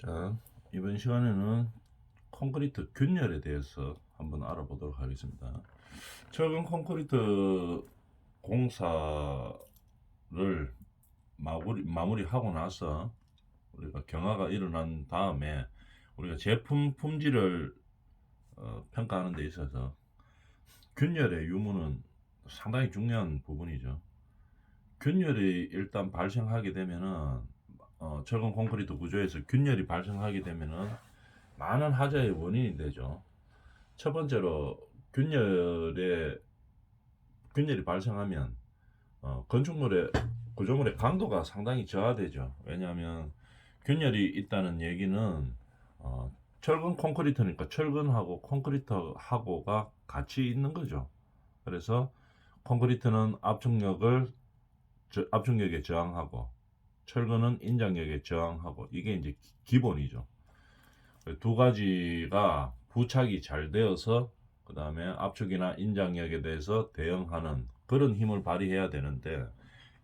자, 이번 시간에는 콘크리트 균열에 대해서 한번 알아보도록 하겠습니다. 최근 콘크리트 공사를 마무리하고 나서 우리가 경화가 일어난 다음에 우리가 제품 품질을 평가하는 데 있어서 균열의 유무는 상당히 중요한 부분이죠. 균열이 일단 발생하게 되면은 최근 콘크리트 구조에서 균열이 발생하게 되면은 많은 하자의 원인이 되죠. 첫 번째로 균열이 발생하면 건축물의 구조물의 강도가 상당히 저하되죠. 왜냐하면 균열이 있다는 얘기는 철근 콘크리트니까 철근하고 콘크리트하고가 같이 있는 거죠. 그래서 콘크리트는 압축력에 저항하고 철근은 인장력에 저항하고 이게 이제 기본이죠. 두 가지가 부착이 잘 되어서 그 다음에 압축이나 인장력에 대해서 대응하는 그런 힘을 발휘해야 되는데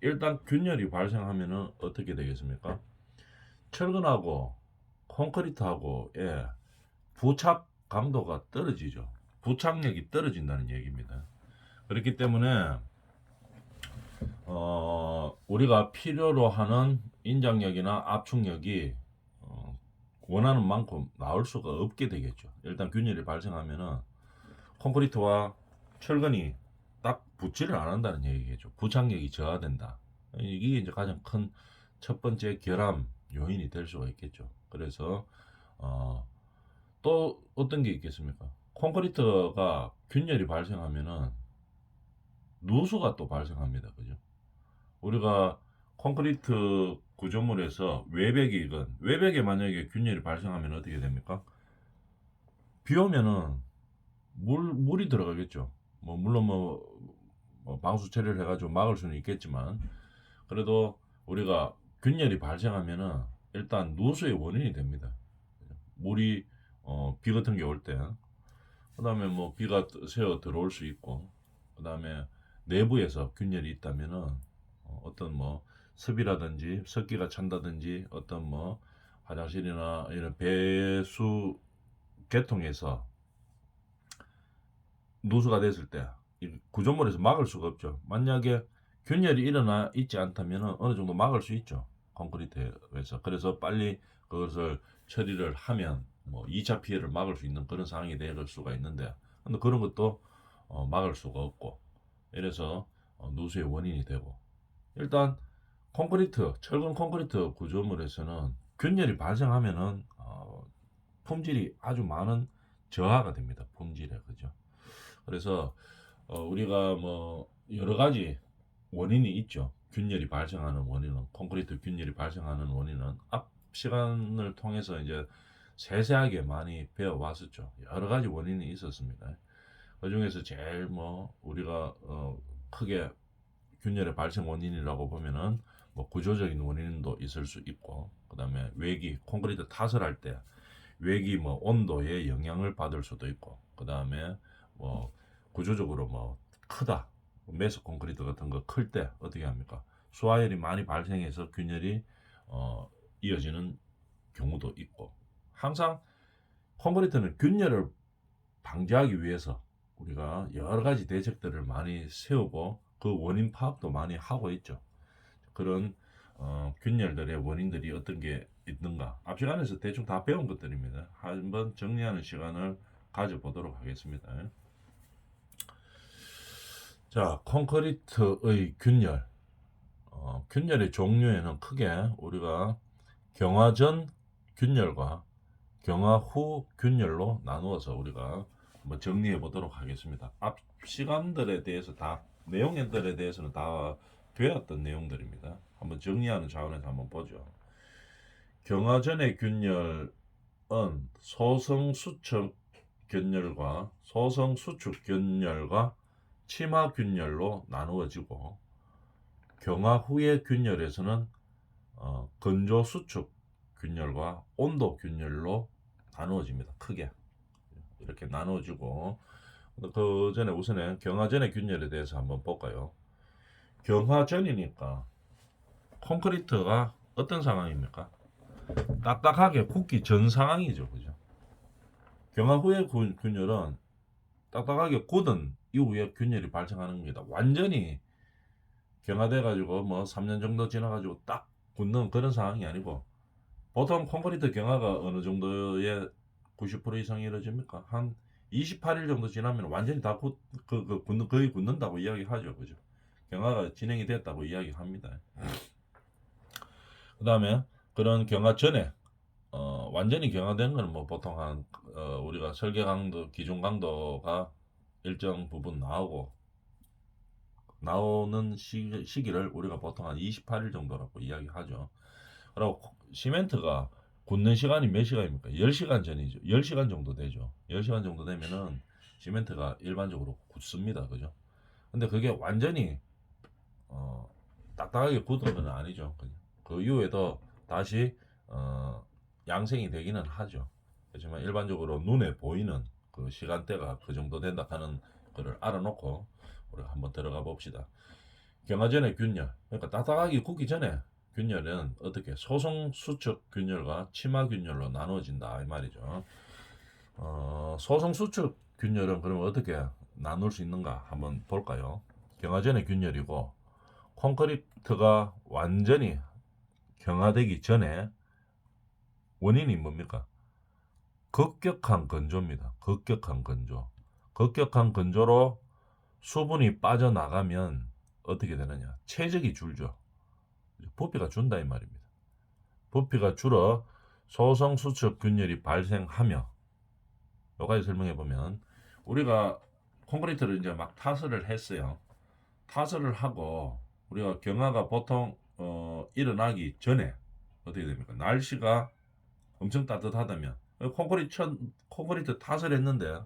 일단 균열이 발생하면은 어떻게 되겠습니까? 철근하고 콘크리트하고의 부착 강도가 떨어지죠. 부착력이 떨어진다는 얘기입니다. 그렇기 때문에 우리가 필요로 하는 인장력이나 압축력이 원하는 만큼 나올 수가 없게 되겠죠. 일단 균열이 발생하면은 콘크리트와 철근이 딱 붙지를 않는다는 얘기겠죠. 부착력이 저하된다. 이게 이제 가장 큰 첫 번째 결함 요인이 될 수가 있겠죠. 그래서 또 어떤 게 있겠습니까? 콘크리트가 균열이 발생하면은 누수가 또 발생합니다. 그죠? 우리가 콘크리트 구조물에서 외벽에 만약에 균열이 발생하면 어떻게 됩니까? 비 오면은 물이 들어가겠죠. 뭐 물론 뭐 방수 처리를 해가지고 막을 수는 있겠지만 그래도 우리가 균열이 발생하면은 일단 누수의 원인이 됩니다. 물이 비 같은 게 올 때, 그다음에 뭐 비가 새어 들어올 수 있고, 그다음에 내부에서 균열이 있다면은 어떤 뭐 습이라든지 습기가 찬다든지 어떤 뭐 화장실이나 이런 배수 계통에서 누수가 됐을 때 구조물에서 막을 수가 없죠. 만약에 균열이 일어나 있지 않다면 어느 정도 막을 수 있죠. 콘크리트에서. 그래서 빨리 그것을 처리를 하면 뭐 2차 피해를 막을 수 있는 그런 상황이 될 수가 있는데 근데 그런 것도 막을 수가 없고 이래서 누수의 원인이 되고 일단 철근 콘크리트 구조물에서는 균열이 발생하면은 품질이 아주 많은 저하가 됩니다. 품질에 그죠. 그래서 우리가 뭐 여러 가지 원인이 있죠. 균열이 발생하는 원인은 콘크리트 균열이 발생하는 원인은 앞 시간을 통해서 이제 세세하게 많이 배워왔었죠. 여러 가지 원인이 있었습니다. 그 중에서 제일 뭐 우리가 크게 균열의 발생 원인이라고 보면은 뭐 구조적인 원인도 있을 수 있고 그다음에 콘크리트 탓을 할 때 외기 뭐 온도에 영향을 받을 수도 있고 그다음에 뭐 구조적으로 뭐 크다 메스 콘크리트 같은 거 클 때 어떻게 합니까? 수하열이 많이 발생해서 균열이 이어지는 경우도 있고 항상 콘크리트는 균열을 방지하기 위해서 우리가 여러 가지 대책들을 많이 세우고 그 원인 파악도 많이 하고 있죠. 그런 균열들의 원인들이 어떤 게 있는가 앞 시간에서 대충 다 배운 것들입니다. 한번 정리하는 시간을 가져보도록 하겠습니다. 자, 콘크리트의 균열의 종류에는 크게 우리가 경화 전 균열과 경화 후 균열로 나누어서 우리가 한번 정리해 보도록 하겠습니다. 앞 시간들에 대해서 내용들에 대해서는 다 배웠던 내용들입니다. 한번 정리하는 차원에서 한번 보죠. 경화 전의 균열은 소성수축 균열과 치마 균열로 나누어지고 경화 후의 균열에서는 건조 수축 균열과 온도 균열로 나누어집니다. 크게 이렇게 나누어지고 그 전에 우선은 경화 전의 균열에 대해서 한번 볼까요? 경화 전이니까 콘크리트가 어떤 상황입니까? 딱딱하게 굳기 전 상황이죠, 그죠? 경화 후의 균열은 딱딱하게 굳은 이후에 균열이 발생하는 겁니다. 완전히 경화돼 가지고 뭐 3년 정도 지나 가지고 딱 굳는 그런 상황이 아니고, 보통 콘크리트 경화가 어느 정도의 90% 이상이 이루어집니까? 한 28일 정도 지나면 완전히 다 굳는, 거의 굳는다고 이야기하죠, 그죠? 경화가 진행이 됐다고 이야기합니다. 그 다음에 그런 경화 전에 완전히 경화된 거는 뭐 보통 한 우리가 설계 강도, 기준 강도가 일정 부분 나오는 시기를 우리가 보통 한 28일 정도라고 이야기하죠. 그리고 시멘트가 굳는 시간이 몇 시간입니까? 10시간 전이죠. 10시간 정도 되죠. 10시간 정도 되면은 시멘트가 일반적으로 굳습니다. 그죠? 근데 그게 완전히 어, 딱딱하게 굳은 건 아니죠. 그죠? 그 이후에도 다시 양생이 되기는 하죠. 그렇지만 일반적으로 눈에 보이는 그 시간대가 그 정도 된다 하는 거를 알아놓고 우리가 한번 들어가 봅시다. 경화 전의 균열, 그러니까 딱딱하게 굳기 전에 균열은 어떻게 소성 수축 균열과 치마 균열로 나누어진다 이 말이죠. 소성 수축 균열은 그러면 어떻게 나눌 수 있는가 한번 볼까요? 경화 전의 균열이고, 콘크리트가 완전히 경화되기 전에 원인이 뭡니까? 급격한 건조입니다. 급격한 건조. 급격한 건조로 수분이 빠져나가면 어떻게 되느냐? 체적이 줄죠. 부피가 준다 이 말입니다. 부피가 줄어 소성 수축 균열이 발생하며, 여기까지 설명해 보면, 우리가 콘크리트를 이제 막 타설을 했어요. 타설을 하고 우리가 경화가 보통 일어나기 전에 어떻게 됩니까? 날씨가 엄청 따뜻하다면, 콘크리트 타설했는데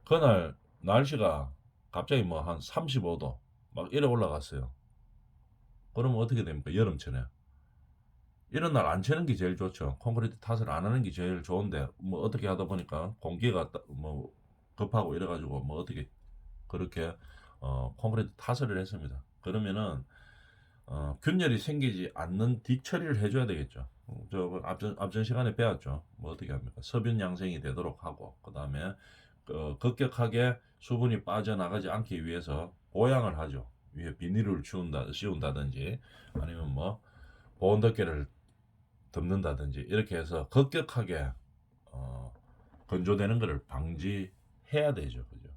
그날 날씨가 갑자기 뭐 한 35도 막 이래 올라갔어요. 그러면 어떻게 됩니까? 여름철에 이런 날 안 치는 게 제일 좋죠. 콘크리트 탓을 안 하는 게 제일 좋은데, 뭐 어떻게 하다 보니까 공기가 뭐 급하고 이래가지고 뭐 어떻게 그렇게 콘크리트 타설을 했습니다. 그러면은 균열이 생기지 않는 뒤처리를 해줘야 되겠죠. 저 앞전 시간에 배웠죠. 뭐 어떻게 합니까? 서균 양생이 되도록 하고, 그 다음에 급격하게 수분이 빠져나가지 않기 위해서 보양을 하죠. 위에 비닐을 씌운다든지 아니면 뭐 보온덮개를 덮는다든지 이렇게 해서 급격하게 건조되는 것을 방지해야 되죠. 그죠?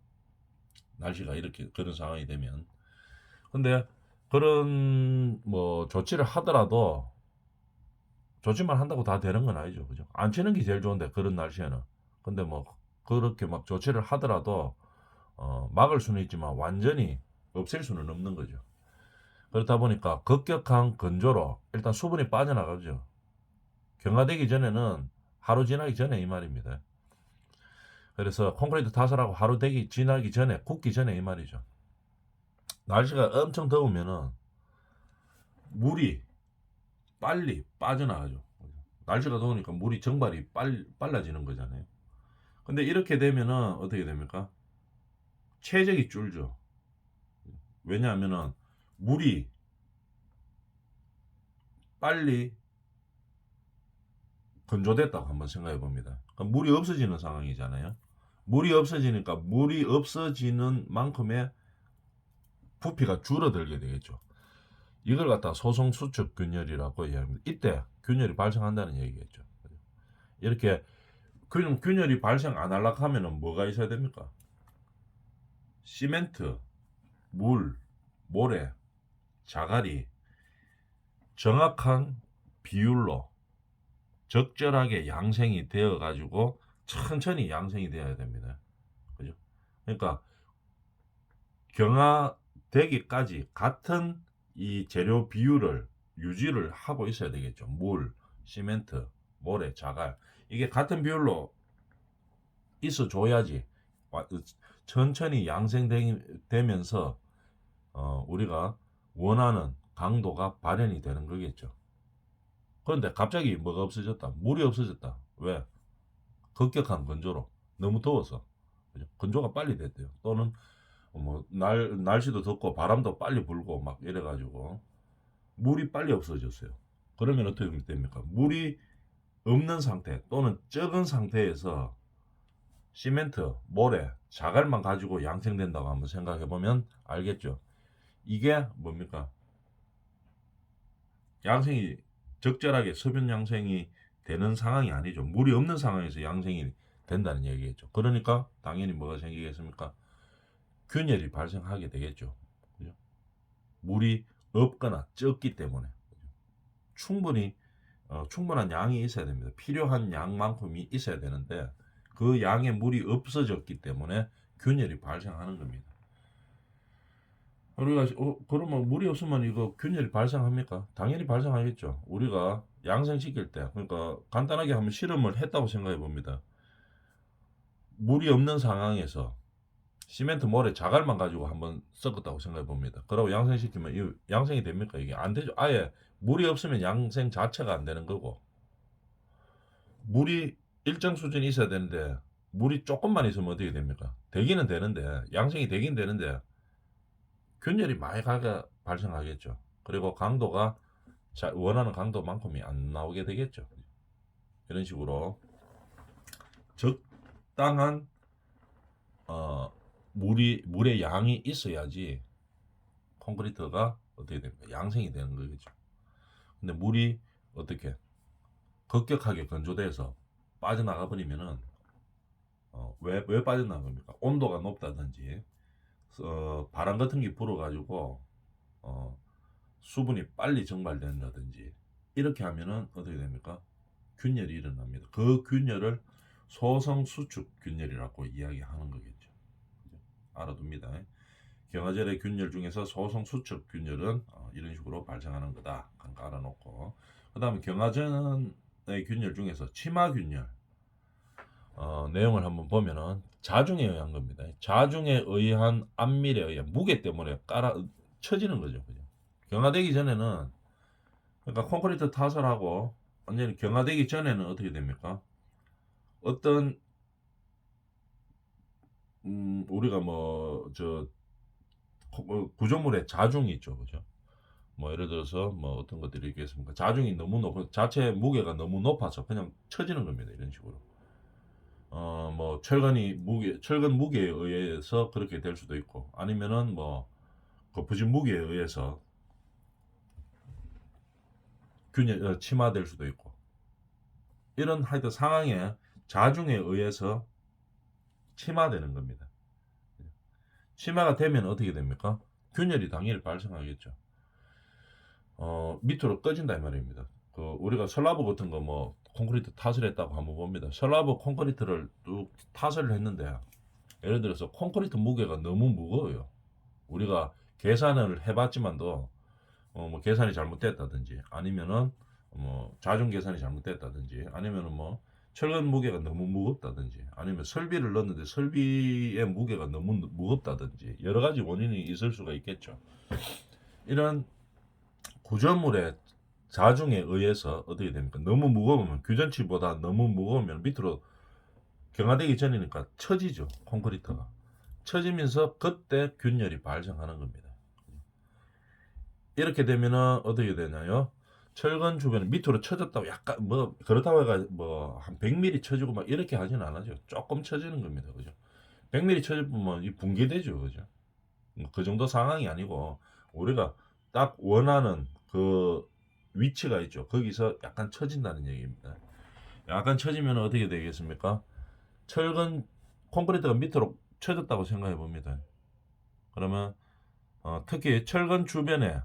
날씨가 이렇게 그런 상황이 되면. 근데 그런 뭐 조치를 하더라도, 조치만 한다고 다 되는 건 아니죠. 그죠? 안 치는 게 제일 좋은데 그런 날씨에는. 근데 뭐 그렇게 막 조치를 하더라도 막을 수는 있지만 완전히 없앨 수는 없는 거죠. 그렇다 보니까 급격한 건조로 일단 수분이 빠져나가죠. 경화되기 전에는 하루 지나기 전에 이 말입니다. 그래서 콘크리트 타설하고 하루 지나기 전에, 굳기 전에 이 말이죠. 날씨가 엄청 더우면은 물이 빨리 빠져나가죠. 날씨가 더우니까 물이 정발이 빨라지는 거잖아요. 근데 이렇게 되면은 어떻게 됩니까? 체적이 줄죠. 왜냐하면은 물이 빨리 건조됐다고 한번 생각해 봅니다. 그러니까 물이 없어지는 상황이잖아요. 물이 없어지니까 물이 없어지는 만큼의 부피가 줄어들게 되겠죠. 이걸 갖다 소성 수축 균열이라고 이야기합니다. 이때 균열이 발생한다는 얘기겠죠. 이렇게 균열이 발생 안 하려고 하면은 뭐가 있어야 됩니까? 시멘트, 물, 모래, 자갈이 정확한 비율로 적절하게 양생이 되어 가지고 천천히 양생이 되어야 됩니다. 그죠? 그러니까 경화되기까지 같은 이 재료 비율을 유지를 하고 있어야 되겠죠. 물, 시멘트, 모래, 자갈, 이게 같은 비율로 있어 줘야지 천천히 양생되면서 우리가 원하는 강도가 발현이 되는 거겠죠. 그런데 갑자기 뭐가 없어졌다? 물이 없어졌다. 왜? 급격한 건조로. 너무 더워서. 그죠? 건조가 빨리 됐대요. 또는 뭐 날씨도 덥고 바람도 빨리 불고 막 이래가지고 물이 빨리 없어졌어요. 그러면 어떻게 됩니까? 물이 없는 상태 또는 적은 상태에서 시멘트, 모래, 자갈만 가지고 양생된다고 한번 생각해 보면 알겠죠. 이게 뭡니까? 양생이 적절하게 소변 양생이 되는 상황이 아니죠. 물이 없는 상황에서 양생이 된다는 얘기겠죠. 그러니까 당연히 뭐가 생기겠습니까? 균열이 발생하게 되겠죠. 그죠? 물이 없거나 적기 때문에 충분히 충분한 양이 있어야 됩니다. 필요한 양만큼이 있어야 되는데 그 양의 물이 없어졌기 때문에 균열이 발생하는 겁니다. 우리가 그러면 물이 없으면 이거 균열이 발생합니까? 당연히 발생하겠죠. 우리가 양생시킬 때 그러니까 간단하게 한번 실험을 했다고 생각해 봅니다. 물이 없는 상황에서 시멘트 모래 자갈만 가지고 한번 섞었다고 생각해 봅니다. 그러고 양생시키면 이 양생이 됩니까? 이게 안 되죠. 아예 물이 없으면 양생 자체가 안 되는 거고 물이 일정 수준이 있어야 되는데 물이 조금만 있으면 어떻게 됩니까? 되기는 되는데 양생이 되긴 되는데 균열이 많이 발생하겠죠. 그리고 강도가 원하는 강도만큼이 안 나오게 되겠죠. 이런 식으로 적당한 물의 양이 있어야지 콘크리트가 어떻게 됩니까? 양생이 되는 거겠죠. 근데 물이 어떻게 급격하게 건조돼서 빠져나가 버리면은 왜 빠져나간 겁니까? 온도가 높다든지 바람 같은 게 불어가지고 수분이 빨리 증발된다든지 이렇게 하면은 어떻게 됩니까? 균열이 일어납니다. 그 균열을 소성수축 균열이라고 이야기하는 거겠죠. 알아둡니다. 경화절의 균열 중에서 소성수축 균열은 이런 식으로 발생하는 거다. 알아놓고 그 다음에 경화전의 균열 중에서 치마균열 내용을 한번 보면은 자중에 의한 겁니다. 자중에 의한 압밀에 의한 무게 때문에 쳐지는 거죠. 그죠? 경화되기 전에는 그러니까 콘크리트 타설하고 완전히 경화되기 전에는 어떻게 됩니까? 어떤 우리가 구조물의 자중이 있죠, 그죠? 뭐 예를 들어서 뭐 어떤 것들이 있겠습니까? 자중이 너무 높아 자체 무게가 너무 높아서 그냥 쳐지는 겁니다. 이런 식으로. 뭐 철근 무게에 의해서 그렇게 될 수도 있고 아니면은 뭐 거푸진 무게에 의해서 침하될 수도 있고 이런 하여튼 상황에 자중에 의해서 침하되는 겁니다. 침하가 되면 어떻게 됩니까? 균열이 당연히 발생하겠죠. 밑으로 꺼진다 이 말입니다. 우리가 슬라브 같은 거 뭐 콘크리트 타설 했다고 한번 봅니다. 슬라브 콘크리트를 뚝 타설을 했는데 예를 들어서 콘크리트 무게가 너무 무거워요. 우리가 계산을 해봤지만도 뭐 계산이 잘못됐다든지 아니면은 뭐 자중 계산이 잘못됐다든지 아니면은 뭐 철근 무게가 너무 무겁다든지 아니면 설비를 넣었는데 설비의 무게가 너무 무겁다든지 여러 가지 원인이 있을 수가 있겠죠. 이런 구조물의 자중에 의해서 어떻게 됩니까? 너무 무거우면 규전치보다 너무 무거우면 밑으로 경화되기 전이니까 처지죠. 콘크리트가 처지면서 그때 균열이 발생하는 겁니다. 이렇게 되면은 어떻게 되냐요? 철근 주변에 밑으로 쳐졌다고 약간 뭐 그렇다고 해가 뭐 한 100mm 쳐지고 막 이렇게 하지는 않아죠. 조금 쳐지는 겁니다. 그죠? 100mm 쳐지면 이 붕괴되죠. 그죠? 그 정도 상황이 아니고 우리가 딱 원하는 그 위치가 있죠. 거기서 약간 처진다는 얘기입니다. 약간 처지면 어떻게 되겠습니까? 철근 콘크리트가 밑으로 쳐졌다고 생각해 봅니다. 그러면 특히 철근 주변에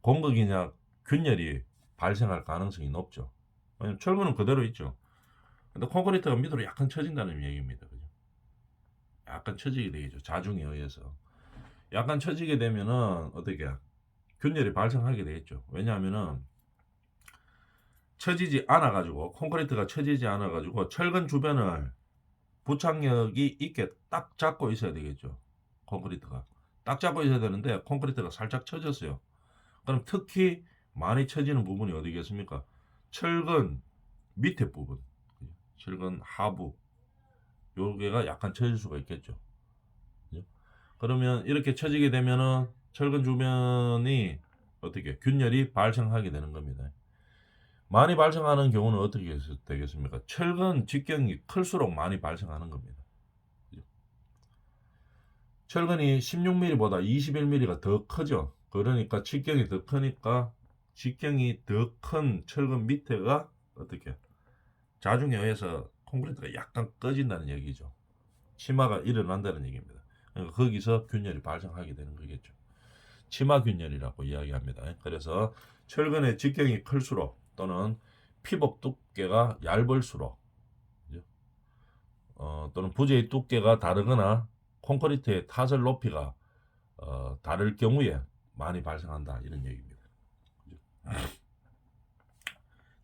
공극이나 균열이 발생할 가능성이 높죠. 왜냐면 철근은 그대로 있죠. 근데 콘크리트가 밑으로 약간 처진다는 얘기입니다. 그죠? 약간 처지게 되겠죠. 자중에 의해서. 약간 처지게 되면은 어떻게 균열이 발생하게 되겠죠. 왜냐하면은 처지지 않아 가지고 콘크리트가 처지지 않아 가지고 철근 주변을 부착력이 있게 딱 잡고 있어야 되겠죠. 콘크리트가 딱 잡고 있어야 되는데 콘크리트가 살짝 처졌어요. 그럼 특히 많이 처지는 부분이 어디겠습니까? 철근 밑에 부분, 철근 하부 요게가 약간 처질 수가 있겠죠. 그러면 이렇게 처지게 되면은 철근 주변이 어떻게 균열이 발생하게 되는 겁니다. 많이 발생하는 경우는 어떻게 되겠습니까? 철근 직경이 클수록 많이 발생하는 겁니다. 철근이 16mm보다 21mm가 더 크죠. 그러니까 직경이 더 크니까 직경이 더 큰 철근 밑에가 어떻게 자중에 의해서 콘크리트가 약간 꺼진다는 얘기죠. 치마가 일어난다는 얘기입니다. 그러니까 거기서 균열이 발생하게 되는 거겠죠. 치마균열이라고 이야기합니다. 그래서 철근의 직경이 클수록 또는 피복 두께가 얇을수록 또는 부재의 두께가 다르거나 콘크리트의 타설 높이가 다를 경우에 많이 발생한다 이런 얘기입니다.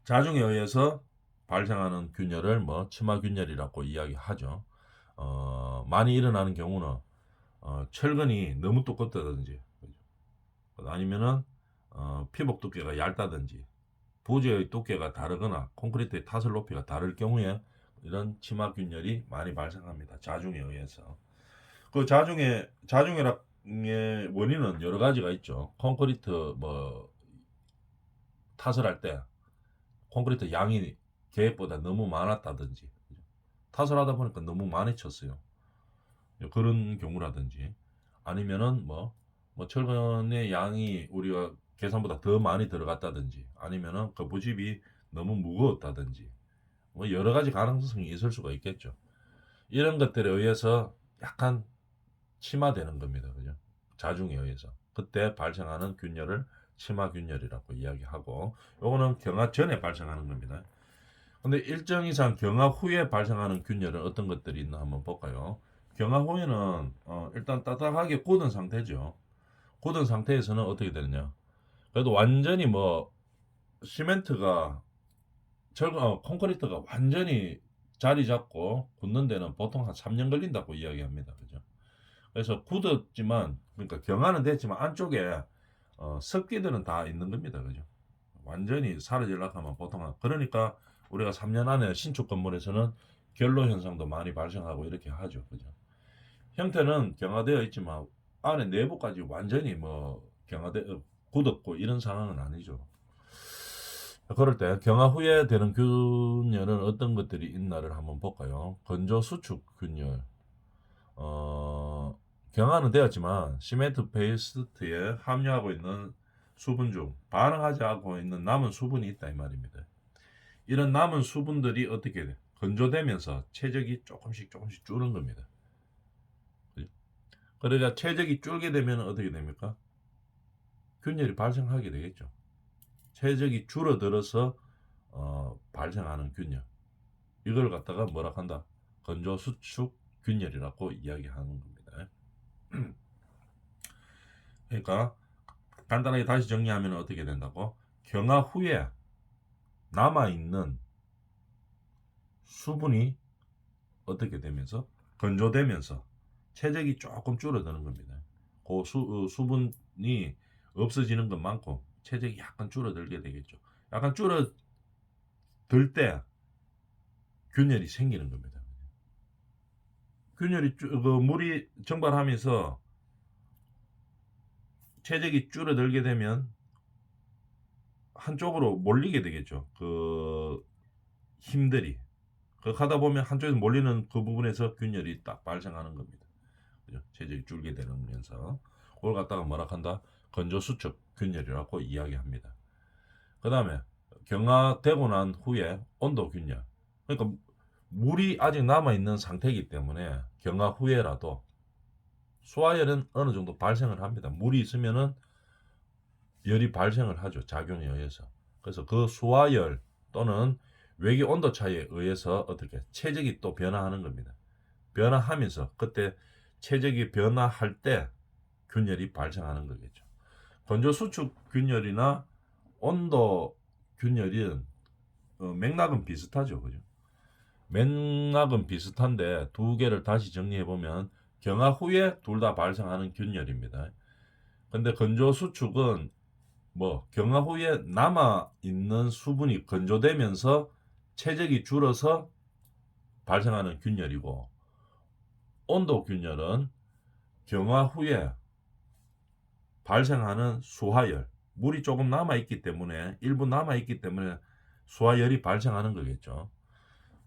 자중에 의해서 발생하는 균열을 뭐 치마균열이라고 이야기하죠. 많이 일어나는 경우는 철근이 너무 두껍다든지 아니면은 피복 두께가 얇다든지 부재의 두께가 다르거나 콘크리트의 타설 높이가 다를 경우에 이런 치마균열이 많이 발생합니다. 자중에 의해서. 그 자중의 원인은 여러 가지가 있죠. 콘크리트 뭐 타설할 때 콘크리트 양이 계획보다 너무 많았다든지 타설하다 보니까 너무 많이 쳤어요. 그런 경우라든지 아니면은 뭐 철근의 양이 우리가 계산보다 더 많이 들어갔다든지 아니면은 그 부집이 너무 무거웠다든지 뭐 여러 가지 가능성이 있을 수가 있겠죠. 이런 것들에 의해서 약간 침하되는 겁니다. 그죠? 자중에 의해서. 그때 발생하는 균열을 치마균열이라고 이야기하고 요거는 경화 전에 발생하는 겁니다. 근데 일정 이상 경화 후에 발생하는 균열은 어떤 것들이 있나 한번 볼까요? 경화 후에는 일단 따뜻하게 굳은 상태죠. 굳은 상태에서는 어떻게 되느냐? 그래도 완전히 뭐 시멘트가 콘크리트가 완전히 자리 잡고 굳는 데는 보통 한 3년 걸린다고 이야기합니다. 그죠? 그래서 굳었지만 그러니까 경화는 됐지만 안쪽에 습기들은 다 있는 겁니다. 그죠? 완전히 사라지려고 하면 보통 그러니까 우리가 3년 안에 신축 건물에서는 결로 현상도 많이 발생하고 이렇게 하죠. 그죠? 형태는 경화되어 있지만 안에 내부까지 완전히 뭐 굳었고 이런 상황은 아니죠. 그럴 때 경화 후에 되는 균열은 어떤 것들이 있나를 한번 볼까요? 건조 수축 균열. 경화는 되었지만 시멘트 페이스트에 함유하고 있는 수분 중 반응하지 않고 있는 남은 수분이 있다 이 말입니다. 이런 남은 수분들이 어떻게 돼? 건조되면서 체적이 조금씩 줄는 겁니다. 그러니까 체적이 줄게 되면 어떻게 됩니까? 균열이 발생하게 되겠죠. 체적이 줄어들어서 발생하는 균열. 이걸 갖다가 뭐라 한다? 건조 수축 균열이라고 이야기하는 겁니다. 그러니까 간단하게 다시 정리하면 어떻게 된다고? 경화 후에 남아있는 수분이 어떻게 되면서 건조되면서 체적이 조금 줄어드는 겁니다. 그 수분이 없어지는 것만큼 체적이 약간 줄어들게 되겠죠. 약간 줄어들 때 균열이 생기는 겁니다. 균열이 물이 증발하면서 체적이 줄어들게 되면 한쪽으로 몰리게 되겠죠. 그 힘들이. 하다 보면 한쪽에서 몰리는 그 부분에서 균열이 딱 발생하는 겁니다. 그죠? 체적이 줄게 되면서 그걸 갖다가 뭐라 한다? 건조수축 균열이라고 이야기합니다. 그 다음에 경화되고 난 후에 온도 균열. 그러니까 물이 아직 남아있는 상태이기 때문에 경화 후에라도 수화열은 어느 정도 발생을 합니다. 물이 있으면은 열이 발생을 하죠. 작용에 의해서. 그래서 그 수화열 또는 외기 온도 차이에 의해서 어떻게 체적이 또 변화하는 겁니다. 변화하면서 그때 체적이 변화할 때 균열이 발생하는 거겠죠. 건조 수축 균열이나 온도 균열은 맥락은 비슷하죠. 그죠? 맥락은 비슷한데 두 개를 다시 정리해 보면 경화 후에 둘 다 발생하는 균열입니다. 근데 건조 수축은 경화 후에 남아 있는 수분이 건조되면서 체적이 줄어서 발생하는 균열이고 온도 균열은 경화 후에 발생하는 수화열, 물이 조금 남아 있기 때문에 일부 남아 있기 때문에 수화열이 발생하는 거겠죠.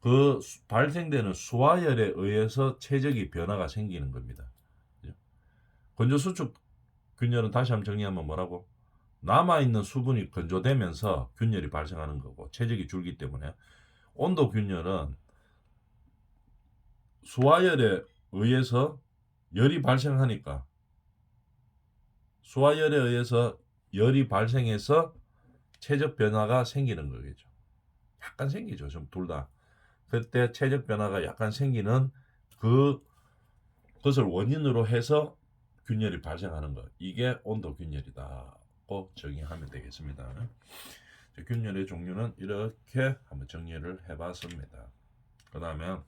그 발생되는 수화열에 의해서 최적의 변화가 생기는 겁니다. 건조수축 균열은 다시 한번 정리하면 뭐라고? 남아있는 수분이 건조되면서 균열이 발생하는 거고, 체적이 줄기 때문에. 온도 균열은 수화열에 의해서 열이 발생하니까, 수화열에 의해서 열이 발생해서 체적 변화가 생기는 거겠죠. 약간 생기죠. 좀 둘 다. 그때 체적 변화가 약간 생기는 그것을 원인으로 해서 균열이 발생하는 것. 이게 온도 균열이다고 정의하면 되겠습니다. 균열의 종류는 이렇게 한번 정리를 해봤습니다. 그 다음에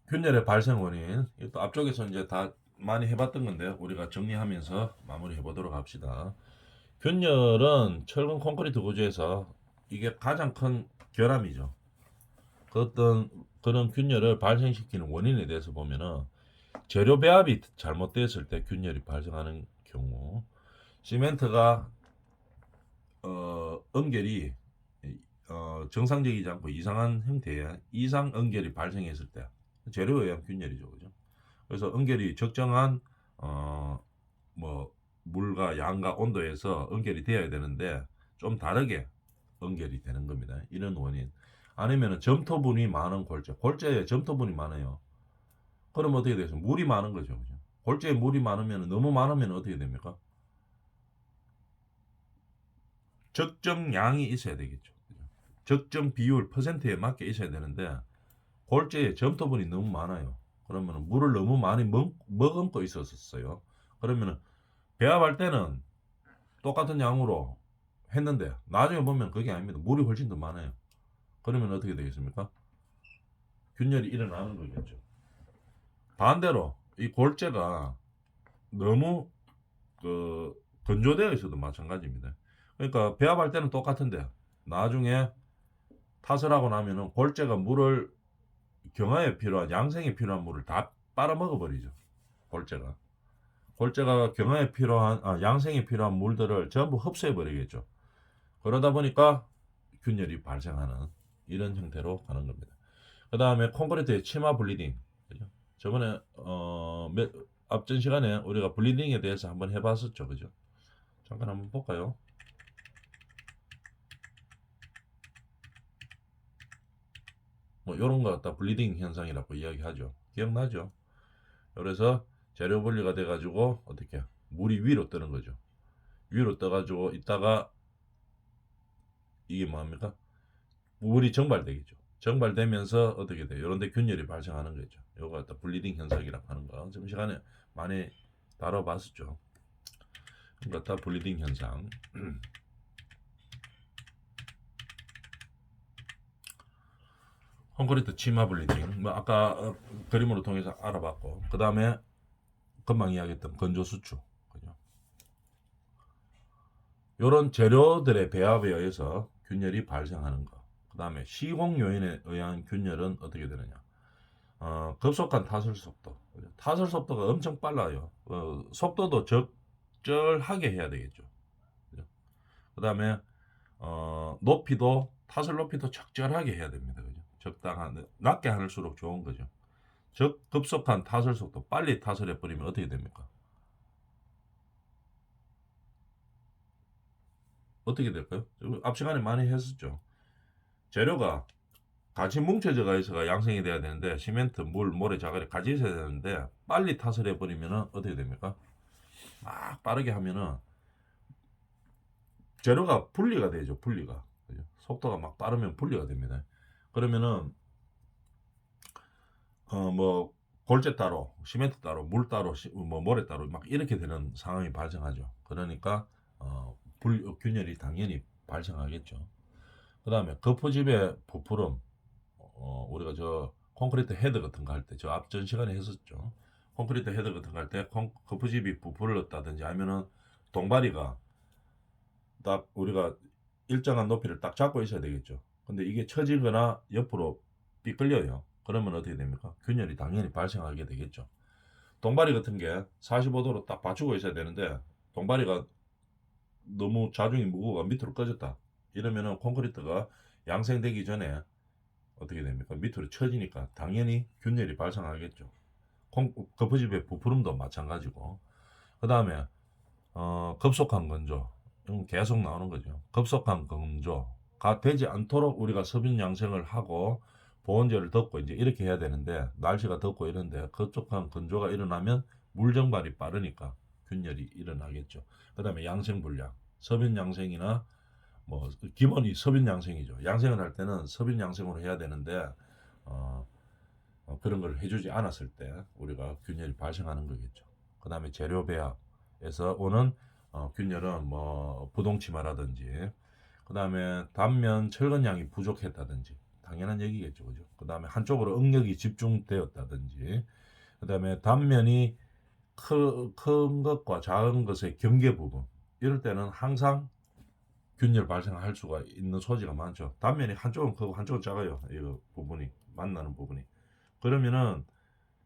균열의 발생 원인, 또 앞쪽에서 이제 다 많이 해봤던 건데 우리가 정리하면서 마무리 해보도록 합시다. 균열은 철근 콘크리트 구조에서 이게 가장 큰 결함이죠. 그 어떤 그런 균열을 발생시키는 원인에 대해서 보면은 재료 배합이 잘못되었을 때 균열이 발생하는 경우, 시멘트가 응결이 정상적이지 않고 이상한 형태의 이상 응결이 발생했을 때 재료에 의한 균열이죠, 그죠? 그래서 응결이 적정한 뭐 물과 양과 온도에서 응결이 되어야 되는데 좀 다르게 응결이 되는 겁니다. 이런 원인. 아니면은 점토분이 많은 골재. 골재에 점토분이 많아요. 그럼 어떻게 되죠? 물이 많은 거죠, 그죠? 골재에 물이 많으면 너무 많으면 어떻게 됩니까? 적정량이 있어야 되겠죠. 그죠? 적정 비율 퍼센트에 맞게 있어야 되는데 골재에 점토분이 너무 많아요. 그러면 물을 너무 많이 머금고 있었어요. 그러면 배합할 때는 똑같은 양으로 했는데 나중에 보면 그게 아닙니다. 물이 훨씬 더 많아요. 그러면 어떻게 되겠습니까? 균열이 일어나는 거겠죠. 반대로 이 골재가 너무 건조되어 있어도 마찬가지입니다. 그러니까 배합할 때는 똑같은데 나중에 탓을 하고 나면은 골재가 물을 경화에 필요한 양생에 필요한 물을 다 빨아먹어 버리죠. 골재가 경화에 필요한 양생에 필요한 물들을 전부 흡수해 버리겠죠. 그러다 보니까 균열이 발생하는 이런 형태로 가는 겁니다. 그 다음에 콘크리트의 치마 블리딩. 그죠? 저번에 앞전 시간에 우리가 블리딩에 대해서 한번 해봤었죠, 그죠? 잠깐 한번 볼까요? 뭐 이런 거 갖다 블리딩 현상이라고 이야기하죠. 기억나죠? 그래서 재료 분리가 돼가지고 어떻게 물이 위로 뜨는 거죠. 위로 떠가지고 있다가 이게 뭐합니까? 물이 정발되겠죠. 정발되면서 어떻게 돼요? 이런 데 균열이 발생하는 거죠. 이거 갖다 블리딩 현상이라고 하는 거. 좀 시간에 많이 다뤄봤었죠. 그러니까 다 블리딩 현상. 콘크리트 치마 블리딩. 뭐 아까 그림으로 통해서 알아봤고, 그 다음에 금방 이야기했던 건조 수축. 그죠? 이런 재료들의 배합에 의해서 균열이 발생하는 거. 그 다음에 시공 요인에 의한 균열은 어떻게 되느냐? 급속한 타설 속도. 그죠? 타설 속도가 엄청 빨라요. 속도도 적절하게 해야 되겠죠. 그 다음에 높이도 타설 높이도 적절하게 해야 됩니다. 그죠? 적당한 낮게 할수록 좋은 거죠. 급속한 타설 속도 빨리 타설해 버리면 어떻게 됩니까? 어떻게 될까요? 앞 시간에 많이 했었죠. 재료가 같이 뭉쳐져가 있어가 양성이 돼야 되는데 시멘트, 물, 모래, 자갈이 같이 있어야 되는데 빨리 타설해 버리면 어떻게 됩니까? 막 빠르게 하면은 재료가 분리가 되죠. 분리가. 그죠? 속도가 막 빠르면 분리가 됩니다. 그러면은 뭐 골재 따로, 시멘트 따로, 물 따로, 뭐 모래 따로 막 이렇게 되는 상황이 발생하죠. 그러니까 균열이 당연히 발생하겠죠. 그 다음에 거푸집의 부풀음, 우리가 저 콘크리트 헤드 같은 거 할 때, 저 앞전 시간에 했었죠. 콘크리트 헤드 같은 거 할 때 거푸집이 부풀었다든지 아니면은 동바리가 딱 우리가 일정한 높이를 딱 잡고 있어야 되겠죠. 근데 이게 처지거나 옆으로 삐끌려요. 그러면 어떻게 됩니까? 균열이 당연히 발생하게 되겠죠. 동바리 같은 게 45도로 딱 받치고 있어야 되는데 동바리가 너무 자중이 무거워 밑으로 꺼졌다. 이러면은 콘크리트가 양생되기 전에 어떻게 됩니까? 밑으로 처지니까 당연히 균열이 발생하겠죠. 거푸집의 부풀음도 마찬가지고. 그 다음에 급속한 건조. 이건 계속 나오는 거죠. 급속한 건조가 되지 않도록 우리가 서빈 양생을 하고 보온재를 덮고 이제 이렇게 해야 되는데, 날씨가 덥고 이런데 급속한 건조가 일어나면 물 증발이 빠르니까 균열이 일어나겠죠. 그 다음에 양생 불량. 서빈 양생이나 뭐 기본이 서빈 양생이죠. 양생을 할 때는 서빈 양생으로 해야 되는데 어, 그런 걸 해주지 않았을 때 우리가 균열이 발생하는 거겠죠. 그 다음에 재료 배합에서 오는 균열은 뭐 부동치마라든지, 그 다음에 단면 철근량이 부족했다든지, 당연한 얘기겠죠, 그죠? 그 다음에 한쪽으로 응력이 집중되었다든지, 그 다음에 단면이 큰 것과 작은 것의 경계 부분, 이럴 때는 항상 균열 발생할 수가 있는 소지가 많죠. 단면이 한쪽은 크고 한쪽은 작아요. 이 부분이 만나는 부분이. 그러면은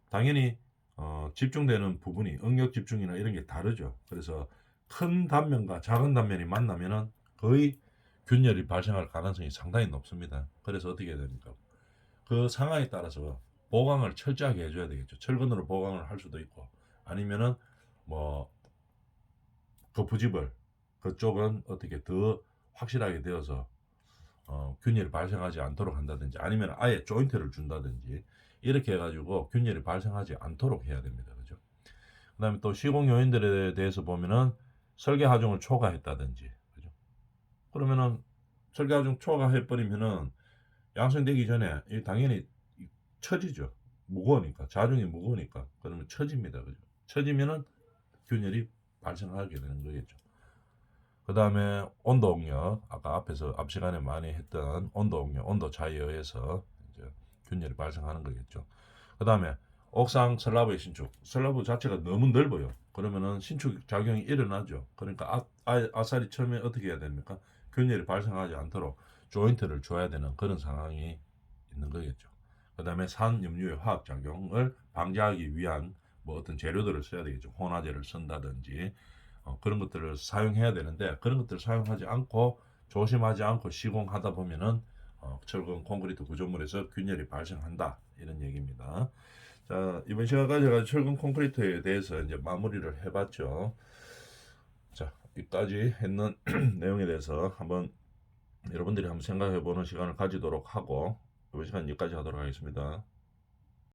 당연히 집중되는 부분이 응력 집중이나 이런 게 다르죠. 그래서 큰 단면과 작은 단면이 만나면은 거의 균열이 발생할 가능성이 상당히 높습니다. 그래서 어떻게 해야 됩니까? 그 상황에 따라서 보강을 철저하게 해줘야 되겠죠. 철근으로 보강을 할 수도 있고, 아니면은 뭐 거푸집을 그쪽은 어떻게 더 확실하게 되어서 균열이 발생하지 않도록 한다든지, 아니면 아예 조인트를 준다든지, 이렇게 해가지고 균열이 발생하지 않도록 해야 됩니다. 그죠? 그 다음에 또 시공 요인들에 대해서 보면은 설계 하중을 초과했다든지, 그죠? 그러면은 설계 하중 초과해버리면은 양성되기 전에 당연히 처지죠. 무거우니까, 자중이 무거우니까. 그러면 처집니다. 그죠? 처지면은 균열이 발생하게 되는 거겠죠. 그 다음에 온도 옥력, 아까 앞 시간에 많이 했던 온도 옥력, 온도 차이에 의해서 이제 균열이 발생하는 거겠죠. 그 다음에 옥상 슬라브의 신축, 슬라브 자체가 너무 넓어요. 그러면은 신축 작용이 일어나죠. 그러니까 아싸리 처음에 어떻게 해야 됩니까? 균열이 발생하지 않도록 조인트를 줘야 되는 그런 상황이 있는 거겠죠. 그 다음에 산염류의 화학 작용을 방지하기 위한 뭐 어떤 재료들을 써야 되겠죠. 혼화제를 쓴다든지 그런 것들을 사용해야 되는데, 그런 것들을 사용하지 않고 조심하지 않고 시공하다 보면은 철근 콘크리트 구조물에서 균열이 발생한다, 이런 얘기입니다. 자, 이번 시간까지 제가 철근 콘크리트에 대해서 이제 마무리를 해봤죠. 자, 여기까지 했는 내용에 대해서 한번 여러분들이 한번 생각해보는 시간을 가지도록 하고, 이번 시간 여기까지 하도록 하겠습니다.